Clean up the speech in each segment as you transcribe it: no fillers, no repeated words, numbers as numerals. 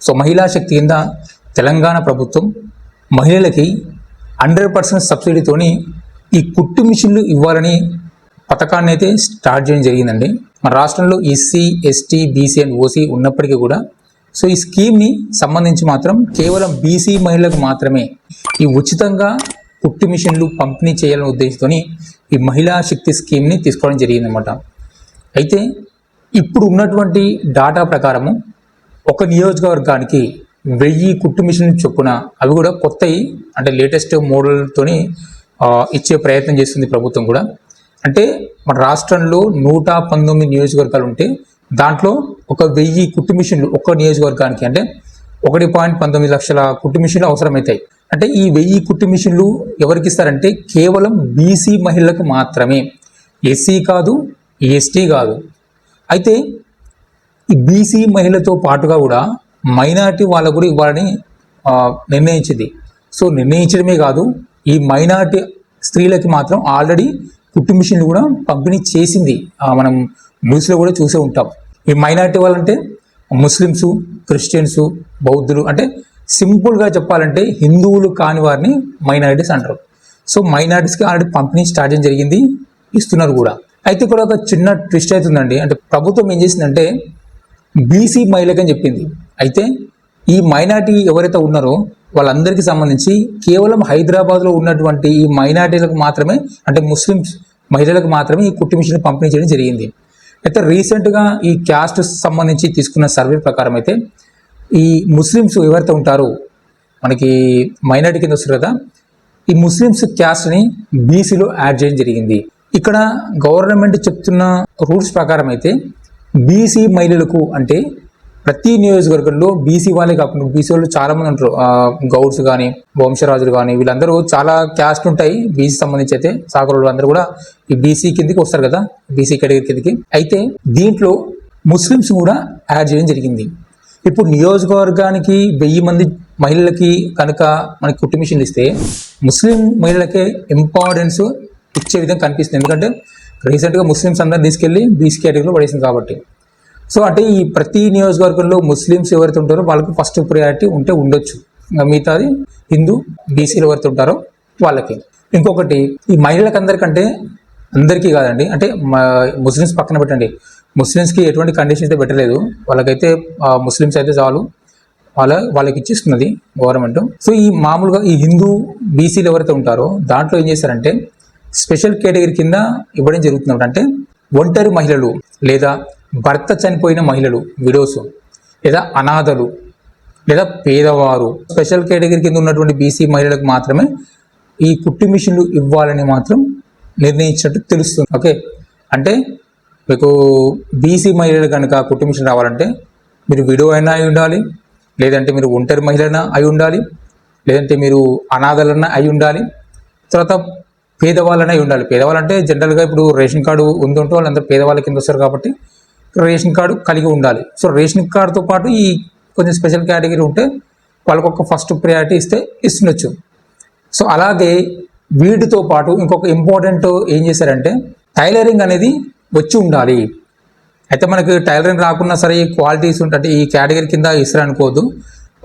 So మహిళా శక్తి కింద తెలంగాణ ప్రభుత్వం మహిళలకి 100% సబ్సిడీతోని ఈ కుట్టు మిషన్లు ఇవ్వాలని పథకాన్ని అయితే స్టార్ట్ చేయడం జరిగిందండి. మన రాష్ట్రంలో SC, ST, BC and OC ఉన్నప్పటికీ కూడా సో ఈ స్కీమ్ని సంబంధించి మాత్రం కేవలం బీసీ మహిళలకు మాత్రమే ఈ ఉచితంగా కుట్టు మిషన్లు పంపిణీ చేయాలనే ఉద్దేశంతో ఈ మహిళా శక్తి స్కీమ్ని తీసుకోవడం జరిగిందన్నమాట. అయితే ఇప్పుడు ఉన్నటువంటి డాటా ప్రకారము ఒక నియోజకవర్గానికి 1000 కుట్టు మిషన్లు చొప్పున, అవి కూడా కొత్తవి అంటే లేటెస్ట్ మోడల్తోని ఇచ్చే ప్రయత్నం చేస్తుంది ప్రభుత్వం కూడా. అంటే మన రాష్ట్రంలో 119 నియోజకవర్గాలు ఉంటే దాంట్లో ఒక 1000 కుట్టు మిషన్లు ఒక్క నియోజకవర్గానికి అంటే 1.19 లక్షల కుట్టు మిషన్లు అవసరమవుతాయి. అంటే ఈ 1000 కుట్టు మిషన్లు ఎవరికి ఇస్తారంటే కేవలం బీసీ మహిళలకు మాత్రమే, ఎస్సీ కాదు, ఎస్టీ కాదు. అయితే ఈ బీసీ మహిళతో పాటుగా కూడా మైనారిటీ వాళ్ళకు కూడా ఇవ్వాలని నిర్ణయించింది. సో నిర్ణయించడమే కాదు, ఈ మైనారిటీ స్త్రీలకి మాత్రం ఆల్రెడీ కుట్టు మిషన్లు కూడా పంపిణీ చేసింది. మనం న్యూస్లో కూడా చూసే ఉంటాం. ఈ మైనారిటీ వాళ్ళంటే ముస్లిమ్స్, క్రిస్టియన్స్, బౌద్ధులు, అంటే సింపుల్గా చెప్పాలంటే హిందువులు కాని వారిని మైనారిటీస్ అంటారు. సో మైనారిటీస్కి ఆల్రెడీ పంపిణీ స్టార్ట్ చేయడం జరిగింది, ఇస్తున్నారు కూడా. అయితే కూడా ఒక చిన్న ట్విస్ట్ అవుతుందండి. అంటే ప్రభుత్వం ఏం చేసిందంటే బీసీ మహిళకి అని చెప్పింది. అయితే ఈ మైనారిటీ ఎవరైతే ఉన్నారో వాళ్ళందరికీ సంబంధించి కేవలం హైదరాబాద్లో ఉన్నటువంటి ఈ మైనారిటీలకు మాత్రమే, అంటే ముస్లిమ్స్ మహిళలకు మాత్రమే ఈ కుట్టు మిషన్ పంపిణీ చేయడం జరిగింది. అయితే రీసెంట్గా ఈ క్యాస్ట్ సంబంధించి తీసుకున్న సర్వే ప్రకారం అయితే ఈ ముస్లిమ్స్ ఎవరైతే ఉంటారో మనకి మైనారిటీ కింద వస్తారు కదా, ఈ ముస్లిమ్స్ క్యాస్ట్ని బీసీలో యాడ్ చేయడం జరిగింది. ఇక్కడ గవర్నమెంట్ చెప్తున్న రూల్స్ ప్రకారం అయితే బీసీ మహిళలకు అంటే ప్రతి నియోజకవర్గంలో బీసీ వాళ్ళే కాకుండా బీసీ వాళ్ళు చాలా మంది ఉంటారు. గౌడ్స్ కానీ, వంశరాజులు కానీ, వీళ్ళందరూ చాలా క్యాస్ట్ ఉంటాయి బీసీ సంబంధించి. అయితే సాగర్ అందరూ కూడా ఈ బీసీ కిందకి వస్తారు కదా, బీసీ కేటగిరీ కిందకి. అయితే దీంట్లో ముస్లిమ్స్ కూడా యాడ్ చేయడం జరిగింది. ఇప్పుడు నియోజకవర్గానికి 1000 మంది మహిళలకి కనుక మనకి కుట్టు మిషన్లు ఇస్తే ముస్లిం మహిళలకే ఇంపార్టెన్స్ ఇచ్చే విధంగా కనిపిస్తుంది. ఎందుకంటే రీసెంట్గా ముస్లిమ్స్ అందరిని తీసుకెళ్ళి బీసీ కేటగిరీలో పడేసింది కాబట్టి. సో అంటే ఈ ప్రతి నియోజకవర్గంలో ముస్లిమ్స్ ఎవరైతే ఉంటారో వాళ్ళకి ఫస్ట్ ప్రయారిటీ ఉంటే ఉండొచ్చు, మిగతాది హిందూ, బీసీలు ఎవరైతే ఉంటారో వాళ్ళకి. ఇంకొకటి ఈ మహిళలకు అందరికీ కాదండి, అంటే ముస్లిమ్స్ పక్కన పెట్టండి, ముస్లిమ్స్కి ఎటువంటి కండిషన్ అయితే పెట్టలేదు, వాళ్ళకైతే ముస్లిమ్స్ అయితే చాలు, వాళ్ళకి ఇచ్చిస్తున్నది గవర్నమెంట్. సో ఈ మామూలుగా ఈ హిందూ, బీసీలు ఎవరైతే ఉంటారో దాంట్లో ఏం చేశారంటే స్పెషల్ కేటగిరీ కింద ఇవ్వడం జరుగుతుంది. అంటే ఒంటరి మహిళలు లేదా భర్త చనిపోయిన మహిళలు, విడోస్, లేదా అనాథలు, లేదా పేదవారు, స్పెషల్ కేటగిరీ కింద ఉన్నటువంటి బీసీ మహిళలకు మాత్రమే ఈ కుట్టు మిషన్లు ఇవ్వాలని మాత్రం నిర్ణయించినట్టు తెలుస్తుంది. ఓకే, అంటే మీకు బీసీ మహిళలు కనుక కుట్టు మిషన్ రావాలంటే మీరు విడో అయినా అయి ఉండాలి, లేదంటే మీరు ఒంటరి మహిళనా అయి ఉండాలి, లేదంటే మీరు అనాథలన్నా అయి ఉండాలి, తర్వాత పేదవాళ్ళనే ఉండాలి. పేదవాళ్ళంటే జనరల్గా ఇప్పుడు రేషన్ కార్డు ఉందంటూ వాళ్ళందరూ పేదవాళ్ళ కింద వస్తారు కాబట్టి రేషన్ కార్డు కలిగి ఉండాలి. సో రేషన్ కార్డుతో పాటు ఈ కొంచెం స్పెషల్ కేటగిరీ ఉంటే వాళ్ళకు ఒక ఫస్ట్ ప్రయారిటీ ఇస్తుండొచ్చు. సో అలాగే వీటితో పాటు ఇంకొక ఇంపార్టెంట్ ఏం చేశారంటే టైలరింగ్ అనేది వచ్చి ఉండాలి. అయితే మనకి టైలరింగ్ రాకున్నా సరే ఈ క్వాలిటీస్ ఉంటే ఈ కేటగిరీ కింద ఇస్తారు అనుకోవద్దు,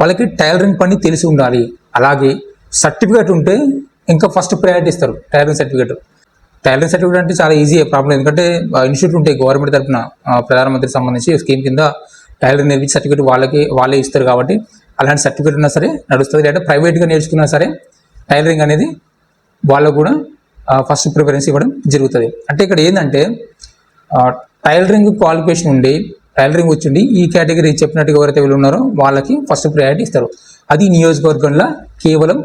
వాళ్ళకి టైలరింగ్ పని తెలిసి ఉండాలి. అలాగే సర్టిఫికేట్ ఉంటే ఇంకా ఫస్ట్ ప్రయారిటీ ఇస్తారు. టైలరింగ్ సర్టిఫికేట్ అంటే చాలా ఈజీ ప్రాబ్లం, ఎందుకంటే ఇన్స్టిట్యూట్ ఉంటాయి గవర్నమెంట్ తరఫున, ప్రధానమంత్రికి సంబంధించి స్కీమ్ కింద టైలరింగ్ నేర్పించి సర్టిఫికేట్ వాళ్ళే ఇస్తారు కాబట్టి అలాంటి సర్టిఫికేట్ ఉన్నా సరే నడుస్తుంది. లేదా ప్రైవేట్గా నేర్చుకున్నా సరే టైలరింగ్ అనేది వాళ్ళకు కూడా ఫస్ట్ ప్రిఫరెన్స్ ఇవ్వడం జరుగుతుంది. అంటే ఇక్కడ ఏంటంటే టైలరింగ్ క్వాలిఫికేషన్ ఉండి టైలరింగ్ వచ్చిండి ఈ కేటగిరీ చెప్పినట్టుగా ఎవరైతే వీళ్ళు ఉన్నారో వాళ్ళకి ఫస్ట్ ప్రయారిటీ ఇస్తారు. అది నియోజకవర్గంలో కేవలం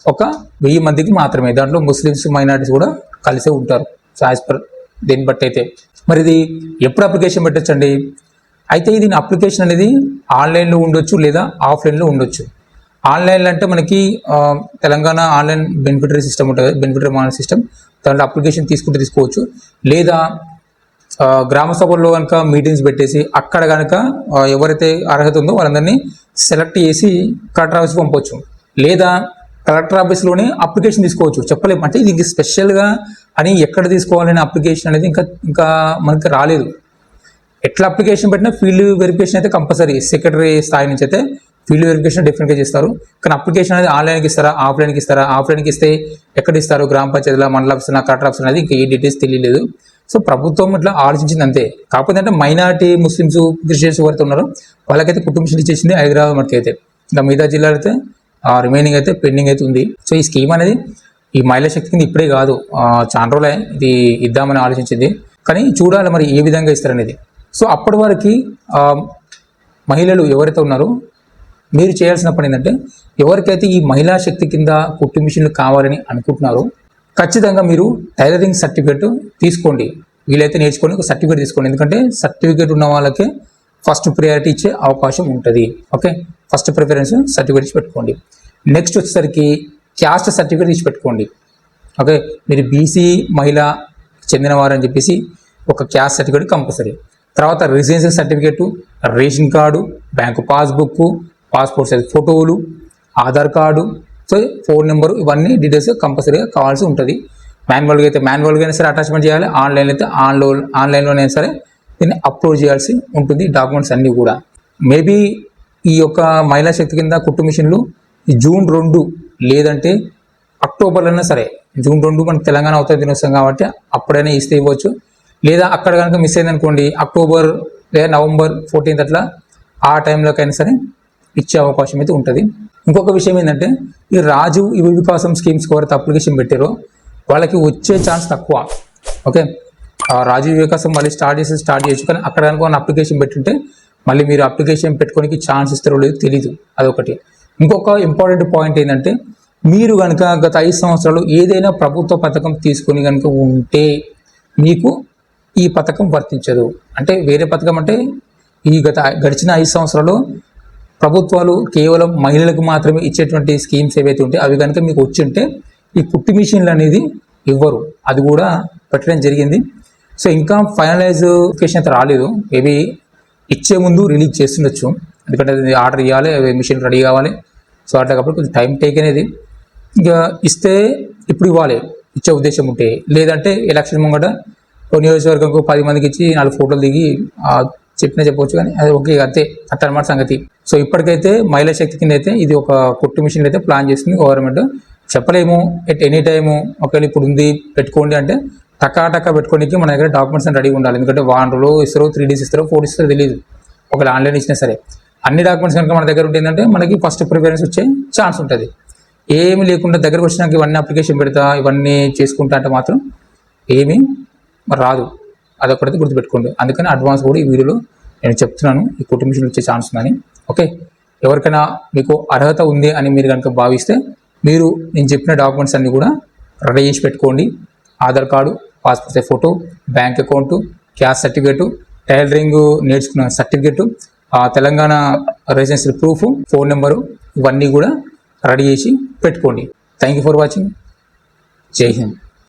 ఒక 1000 మందికి మాత్రమే. దాంట్లో ముస్లిమ్స్, మైనారిటీస్ కూడా కలిసే ఉంటారు. సో యాజ్ పర్ దీన్ని బట్టి అయితే మరి ఇది ఎప్పుడు అప్లికేషన్ పెట్టచ్చండి? అయితే దీని అప్లికేషన్ అనేది ఆన్లైన్లో ఉండొచ్చు లేదా ఆఫ్లైన్లో ఉండొచ్చు. ఆన్లైన్లో అంటే మనకి తెలంగాణ ఆన్లైన్ బెనిఫిటరీ సిస్టమ్ ఉంటుంది, బెనిఫిటరీ మానిటరింగ్ సిస్టమ్, దాంట్లో అప్లికేషన్ తీసుకోవచ్చు. లేదా గ్రామ సభల్లో కనుక మీటింగ్స్ పెట్టేసి అక్కడ కనుక ఎవరైతే అర్హత ఉందో వాళ్ళందరినీ సెలెక్ట్ చేసి కలెక్టర్ ఆఫీస్కి పంపవచ్చు. లేదా కలెక్టర్ ఆఫీస్లోనే అప్లికేషన్ తీసుకోవచ్చు. చెప్పలేము, అంటే ఇది స్పెషల్గా అని ఎక్కడ తీసుకోవాలనే అప్లికేషన్ అనేది ఇంకా మనకి రాలేదు. ఎట్లా అప్లికేషన్ పెట్టినా ఫీల్డ్ వెరిఫికేషన్ అయితే కంపల్సరీ సెక్రటరీ స్థాయి నుంచి అయితే ఫీల్డ్ వెరిఫికేషన్ డెఫినెట్గా చేస్తారు. కానీ అప్లికేషన్ అనేది ఆన్లైన్కి ఇస్తారా, ఆఫ్లైన్కి ఇస్తారా, ఆఫ్లైన్కి ఇస్తే ఎక్కడ ఇస్తారు, గ్రామ పంచాయతీలో, మండల ఆఫీస్, కలెక్టర్ ఆఫీస్ అనేది ఇంకా ఏ డీటెయిల్స్ తెలియలేదు. సో ప్రభుత్వం ఇట్లా ఆలోచించింది అంతే. కాకపోతే అంటే మైనారిటీ ముస్లిమ్స్, క్రిస్టియన్స్ ఎవరైతే ఉన్నారో వాళ్ళకైతే కుటుంబ మిషన్ ఇచ్చేసింది హైదరాబాద్ మటుకు అయితే. ఇంకా మిగతా జిల్లాలు అయితే రిమైనింగ్ అయితే పెండింగ్ అయితే ఉంది. సో ఈ స్కీమ్ అనేది ఈ మహిళా శక్తి కింద ఇప్పుడే కాదు, చాలా రోజులే ఇది ఇద్దామని ఆలోచించింది. కానీ చూడాలి మరి ఏ విధంగా ఇస్తారనేది. సో అప్పటి వరకు మహిళలు ఎవరైతే ఉన్నారో మీరు చేయాల్సిన పని ఏంటంటే, ఎవరికైతే ఈ మహిళా శక్తి కింద కుట్టు మిషన్లు కావాలని అనుకుంటున్నారో ఖచ్చితంగా మీరు టైలరింగ్ సర్టిఫికేట్ తీసుకోండి. వీలైతే నేర్చుకొని ఒక సర్టిఫికేట్ తీసుకోండి. ఎందుకంటే సర్టిఫికేట్ ఉన్న వాళ్ళకే ఫస్ట్ ప్రియారిటీ ఇచ్చే అవకాశం ఉంటుంది. ఓకే, ఫస్ట్ ప్రిఫరెన్స్ సర్టిఫికేట్ ఇచ్చి పెట్టుకోండి. నెక్స్ట్ వచ్చేసరికి క్యాస్ట్ సర్టిఫికేట్ ఇచ్చి పెట్టుకోండి. ఓకే, మీరు బీసీ మహిళ చెందినవారని చెప్పేసి ఒక క్యాస్ట్ సర్టిఫికేట్ కంపల్సరీ. తర్వాత residential certificate, ration card, bank passbook, passport size ఫోటోలు, Aadhaar card, so phone number, ఇవన్నీ డీటెయిల్స్ కంపల్సరీగా కావాల్సి ఉంటుంది. మాన్యువల్గా అయితే మాన్యువల్గా అయినా సరే అటాచ్మెంట్ చేయాలి, ఆన్లైన్లో అయితే ఆన్లైన్లోనైనా సరే దీన్ని అప్లోడ్ చేయాల్సి ఉంటుంది డాక్యుమెంట్స్ అన్నీ కూడా. మేబీ ఈ యొక్క మహిళా శక్తి కింద కుట్టు మిషన్లు జూన్ 2 లేదంటే అక్టోబర్లోనే సరే, జూన్ 2 మనకి తెలంగాణ అవతరణ దినోత్సవం కాబట్టి అప్పుడైనా ఇస్తే ఇవ్వచ్చు. లేదా అక్కడ కనుక మిస్ అయిందనుకోండి, అక్టోబర్ లేదా నవంబర్ 14 అట్లా ఆ టైంలోకైనా సరే ఇచ్చే అవకాశం అయితే ఉంటుంది. ఇంకొక విషయం ఏంటంటే, ఈ రాజు యువ వికాసం స్కీమ్స్ ఎవరైతే అప్లికేషన్ పెట్టారో వాళ్ళకి వచ్చే ఛాన్స్ తక్కువ. ఓకే, రాజు యువ వికాసం మళ్ళీ స్టార్ట్ చేయొచ్చు. కానీ అక్కడ కనుక అప్లికేషన్ పెట్టుంటే మళ్ళీ మీరు అప్లికేషన్ పెట్టుకోనికి ఛాన్స్ ఇస్తారో లేదో తెలీదు, అదొకటి. ఇంకొక ఇంపార్టెంట్ పాయింట్ ఏంటంటే, మీరు కనుక గత 5 సంవత్సరాలు ఏదైనా ప్రభుత్వ పథకం తీసుకొని కనుక ఉంటే మీకు ఈ పథకం వర్తించదు. అంటే వేరే పథకం అంటే ఈ గడిచిన 5 సంవత్సరాలు ప్రభుత్వాలు కేవలం మహిళలకు మాత్రమే ఇచ్చేటువంటి స్కీమ్స్ ఏవైతే ఉంటాయి అవి కనుక మీకు వచ్చి ఉంటే ఈ కుట్టు మిషన్లు అనేది ఇవ్వరు. అది కూడా పెట్టడం జరిగింది. సో ఇంకా ఫైనలైజేషన్ అయితే రాలేదు. మేబీ ఇచ్చే ముందు రిలీజ్ చేస్తుండొచ్చు, ఎందుకంటే అది ఆర్డర్ ఇవ్వాలి, మిషన్ రెడీ కావాలి. సో అట్లా కాబట్టి కొంచెం టైం టేక్ అనేది. ఇంకా ఇస్తే ఇప్పుడు ఇవ్వాలి ఇచ్చే ఉద్దేశం ఉంటే, లేదంటే ఎలక్షన్ ముంగట నియోజకవర్గంకు 10 మందికి ఇచ్చి 4 ఫోటోలు దిగి చెప్పవచ్చు. కానీ అది ఓకే, అంతే అట్టనమాట సంగతి. సో ఇప్పటికైతే మహిళా శక్తి కింద అయితే ఇది ఒక కుట్టు మిషన్ అయితే ప్లాన్ చేస్తుంది గవర్నమెంట్. చెప్పలేము ఎట్ ఎనీ టైము ఒకవేళ ఇప్పుడు ఉంది పెట్టుకోండి అంటే టకా పెట్టుకోనికి మన దగ్గర డాక్యుమెంట్స్ అని రెడీగా ఉండాలి. ఎందుకంటే 1 రోజు ఇస్తారో, 3 days ఇస్తారో, 4 ఇస్తారో తెలియదు. ఒకవేళ ఆన్లైన్ ఇచ్చినా సరే అన్ని డాక్యుమెంట్స్ కనుక మన దగ్గర ఉంటుందంటే మనకి ఫస్ట్ ప్రిఫరెన్స్ వచ్చే ఛాన్స్ ఉంటుంది. ఏమి లేకుండా దగ్గరకు వచ్చినాక ఇవన్నీ అప్లికేషన్ పెడతా ఇవన్నీ చేసుకుంటా అంటే మాత్రం ఏమీ రాదు. అదొకటి గుర్తుపెట్టుకోండి. అందుకని అడ్వాన్స్ కూడా ఈ వీడియోలో నేను చెప్తున్నాను, ఈ కుట్టు మిషన్ వచ్చే ఛాన్స్ ఉందని. ఓకే, ఎవరికైనా మీకు అర్హత ఉంది అని మీరు కనుక భావిస్తే మీరు నేను చెప్పిన డాక్యుమెంట్స్ అన్నీ కూడా రెడీ చేసి పెట్టుకోండి. Aadhaar card, passport size photo, bank account, caste certificate, tailoring నేర్చుకున్న certificate, Telangana residential proof, phone number, ఇవన్నీ కూడా రెడీ చేసి పెట్టుకోండి. Thank you for watching. జై హింద్.